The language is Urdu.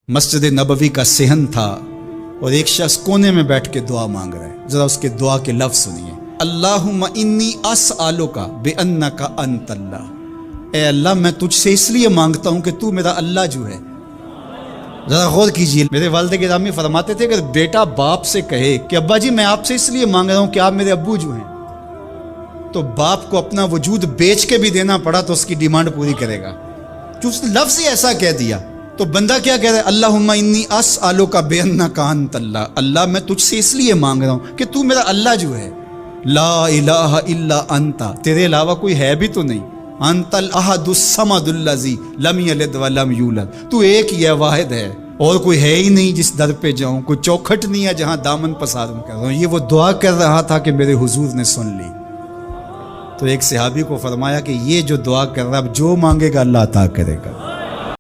مسجد نبوی کا صحن تھا اور ایک شخص کونے میں بیٹھ کے دعا مانگ رہا ہے. ذرا اس کے دعا کے لفظ سنیے. اللہم انی اسألک بانک انت اللہ. اے اللہ میں تجھ سے اس لیے مانگتا ہوں کہ تو میرا اللہ جو ہے. ذرا غور کیجیے. میرے والد گرامی فرماتے تھے کہ بیٹا باپ سے کہے کہ ابا جی میں آپ سے اس لیے مانگ رہا ہوں کہ آپ میرے ابو جو ہیں، تو باپ کو اپنا وجود بیچ کے بھی دینا پڑا تو اس کی ڈیمانڈ پوری کرے گا. جو اس نے لفظ ہی ایسا کہہ دیا تو بندہ کیا کہہ رہا ہے؟ اللہم انی اسألک بانک انت اللہ. اللہ میں تجھ سے اس لیے مانگ رہا ہوں کہ تو میرا اللہ جو ہے. لا الہ الا انت، تیرے علاوہ کوئی ہے بھی تو نہیں. انت الاحد الصمد الذی لم یلد ولم یولد، تو ایک ہی ہے، واحد ہے، اور کوئی ہے ہی نہیں جس در پہ جاؤں، کوئی چوکھٹ نہیں ہے جہاں دامن پساروں کر رہا ہوں. یہ وہ دعا کر رہا تھا کہ میرے حضور نے سن لی. تو ایک صحابی کو فرمایا کہ یہ جو دعا کر رہا ہے اب جو مانگے گا اللہ عطا کرے گا.